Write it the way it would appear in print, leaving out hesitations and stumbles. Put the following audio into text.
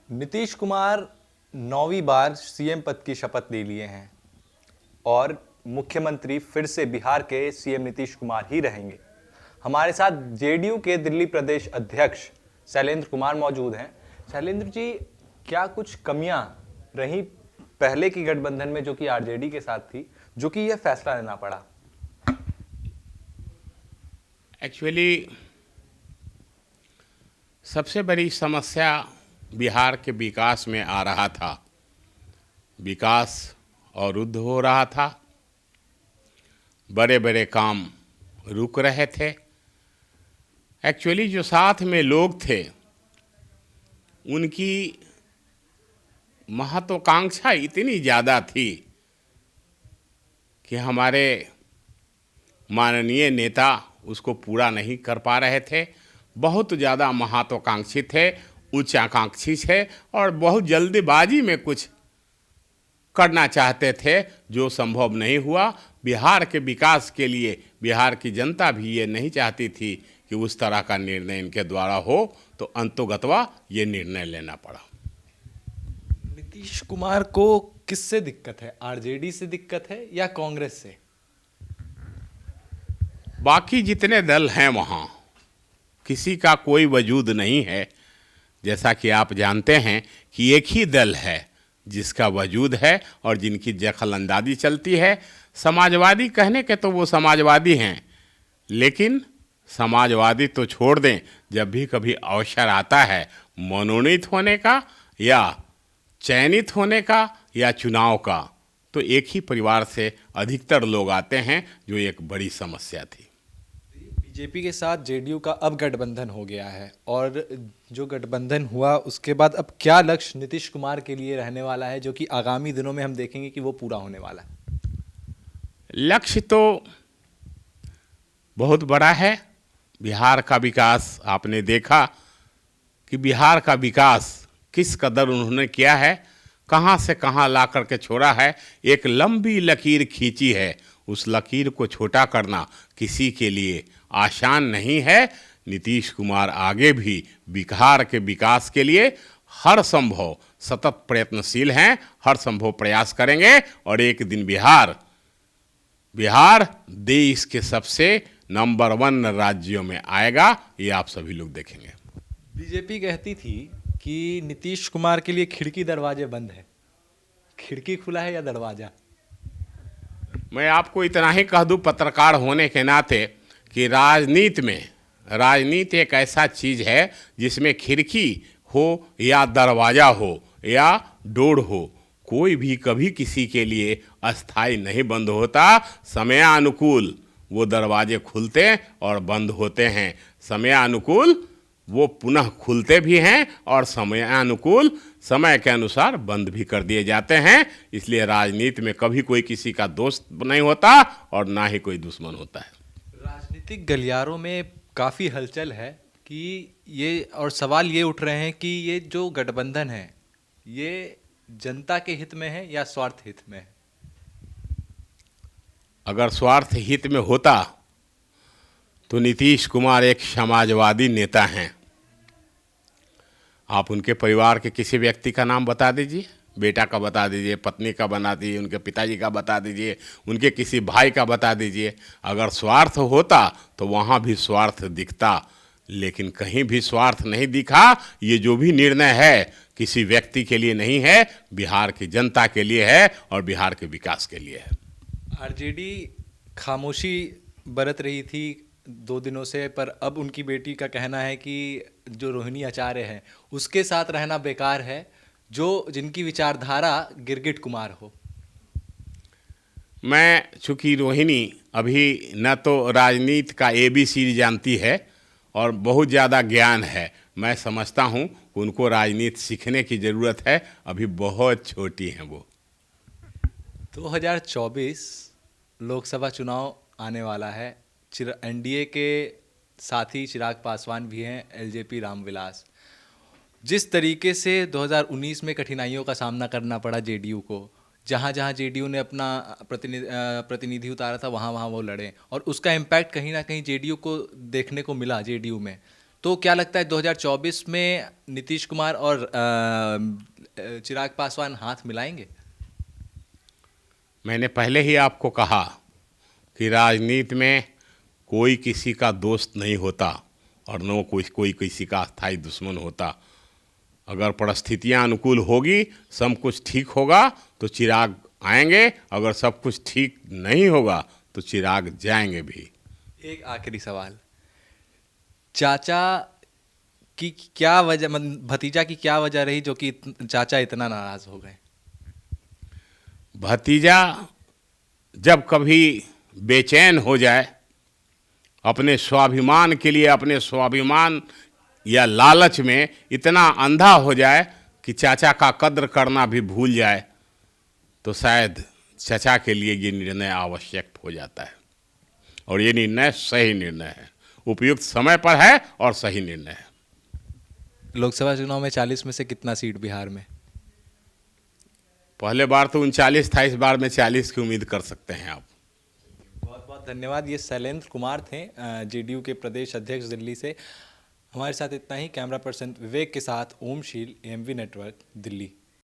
नीतीश कुमार 9वीं बार CM पद की शपथ ले लिए हैं और मुख्यमंत्री फिर से बिहार के सीएम नीतीश कुमार ही रहेंगे। हमारे साथ जेडीयू के दिल्ली प्रदेश अध्यक्ष शैलेंद्र कुमार मौजूद हैं। शैलेंद्र जी, क्या कुछ कमियां रही पहले की गठबंधन में जो कि आरजेडी के साथ थी, जो कि यह फैसला लेना पड़ा? एक्चुअली सबसे बड़ी समस्या बिहार के विकास में आ रहा था। विकास अवरुद्ध हो रहा था, बड़े बड़े काम रुक रहे थे। एक्चुअली जो साथ में लोग थे उनकी महत्वाकांक्षा इतनी ज़्यादा थी कि हमारे माननीय नेता उसको पूरा नहीं कर पा रहे थे। बहुत ज़्यादा महत्वाकांक्षी थे, उच्चाकांक्षी थे और बहुत जल्दीबाजी में कुछ करना चाहते थे जो संभव नहीं हुआ। बिहार के विकास के लिए बिहार की जनता भी ये नहीं चाहती थी कि उस तरह का निर्णय इनके द्वारा हो, तो अंतोगत्वा ये निर्णय लेना पड़ा। नीतीश कुमार को किससे दिक्कत है? आरजेडी से दिक्कत है या कांग्रेस से? बाकी जितने दल हैं वहाँ किसी का कोई वजूद नहीं है। जैसा कि आप जानते हैं कि एक ही दल है जिसका वजूद है और जिनकी दखलंदाजी चलती है। समाजवादी कहने के तो वो समाजवादी हैं, लेकिन समाजवादी तो छोड़ दें, जब भी कभी अवसर आता है मनोनीत होने का या चयनित होने का या चुनाव का, तो एक ही परिवार से अधिकतर लोग आते हैं, जो एक बड़ी समस्या थी। बीजेपी के साथ जेडीयू का अब गठबंधन हो गया है और जो गठबंधन हुआ उसके बाद अब क्या लक्ष्य नीतीश कुमार के लिए रहने वाला है, जो कि आगामी दिनों में हम देखेंगे कि वो पूरा होने वाला है? लक्ष्य तो बहुत बड़ा है। बिहार का विकास आपने देखा कि बिहार का विकास किस कदर उन्होंने किया है, कहाँ से कहाँ ला करके छोड़ा है। एक लंबी लकीर खींची है, उस लकीर को छोटा करना किसी के लिए आसान नहीं है। नीतीश कुमार आगे भी बिहार के विकास के लिए हर संभव सतत प्रयत्नशील हैं, हर संभव प्रयास करेंगे और एक दिन बिहार देश के सबसे नंबर 1 राज्यों में आएगा। ये आप सभी लोग देखेंगे। बीजेपी कहती थी कि नीतीश कुमार के लिए खिड़की दरवाजे बंद है। खिड़की खुला है या दरवाजा? मैं आपको इतना ही कह दूं पत्रकार होने के नाते कि राजनीति एक ऐसा चीज़ है जिसमें खिड़की हो या दरवाज़ा हो या डोर हो, कोई भी कभी किसी के लिए अस्थाई नहीं बंद होता। समयानुकूल वो दरवाजे खुलते और बंद होते हैं, समयानुकूल वो पुनः खुलते भी हैं और समयानुकूल समय के अनुसार बंद भी कर दिए जाते हैं। इसलिए राजनीति में कभी कोई किसी का दोस्त नहीं होता और ना ही कोई दुश्मन होता है। राजनीतिक गलियारों में काफ़ी हलचल है कि ये, और सवाल ये उठ रहे हैं कि ये जो गठबंधन है ये जनता के हित में है या स्वार्थ हित में है? अगर स्वार्थ हित में होता तो नीतीश कुमार एक समाजवादी नेता हैं। आप उनके परिवार के किसी व्यक्ति का नाम बता दीजिए, बेटा का बता दीजिए, पत्नी का बता दीजिए, उनके पिताजी का बता दीजिए, उनके किसी भाई का बता दीजिए। अगर स्वार्थ होता तो वहाँ भी स्वार्थ दिखता, लेकिन कहीं भी स्वार्थ नहीं दिखा। ये जो भी निर्णय है किसी व्यक्ति के लिए नहीं है, बिहार की जनता के लिए है और बिहार के विकास के लिए है। आरजेडी खामोशी बरत रही थी 2 दिनों से, पर अब उनकी बेटी का कहना है कि जो रोहिणी आचार्य है उसके साथ रहना बेकार है, जिनकी विचारधारा गिरगिट कुमार हो। मैं चूँकि रोहिणी अभी न तो राजनीति का ABC जानती है और बहुत ज़्यादा ज्ञान है, मैं समझता हूँ उनको राजनीति सीखने की ज़रूरत है, अभी बहुत छोटी हैं वो। 2024 लोकसभा चुनाव आने वाला है। एनडीए के साथी चिराग पासवान भी हैं, एलजेपी रामविलास। जिस तरीके से 2019 में कठिनाइयों का सामना करना पड़ा जेडीयू को, जहाँ जहाँ जेडीयू ने अपना प्रतिनिधि उतारा था वहाँ वहाँ वो लड़े और उसका इम्पैक्ट कहीं ना कहीं जेडीयू को देखने को मिला जेडीयू में। तो क्या लगता है 2024 में नीतीश कुमार और चिराग पासवान हाथ मिलाएंगे? मैंने पहले ही आपको कहा कि राजनीति में कोई किसी का दोस्त नहीं होता और न कोई किसी का अस्थायी दुश्मन होता। अगर परिस्थितियां अनुकूल होगी, सब कुछ ठीक होगा तो चिराग आएंगे, अगर सब कुछ ठीक नहीं होगा तो चिराग जाएंगे भी। एक आखिरी सवाल, चाचा की क्या वजह, भतीजा की क्या वजह रही जो कि चाचा इतना नाराज हो गए? भतीजा जब कभी बेचैन हो जाए, अपने स्वाभिमान के लिए, अपने स्वाभिमान या लालच में इतना अंधा हो जाए कि चाचा का कद्र करना भी भूल जाए, तो शायद चाचा के लिए ये निर्णय आवश्यक हो जाता है। और ये निर्णय सही निर्णय है, उपयुक्त समय पर है और सही निर्णय है। लोकसभा चुनाव में 40 में से कितना सीट बिहार में? पहले बार तो 39 था, इस बार में 40 की उम्मीद कर सकते हैं आप। बहुत बहुत धन्यवाद। ये शैलेंद्र कुमार थे, जेडीयू के प्रदेश अध्यक्ष दिल्ली से। हमारे साथ इतना ही। कैमरा पर्सन विवेक के साथ ओमशील, एएमवी नेटवर्क, दिल्ली।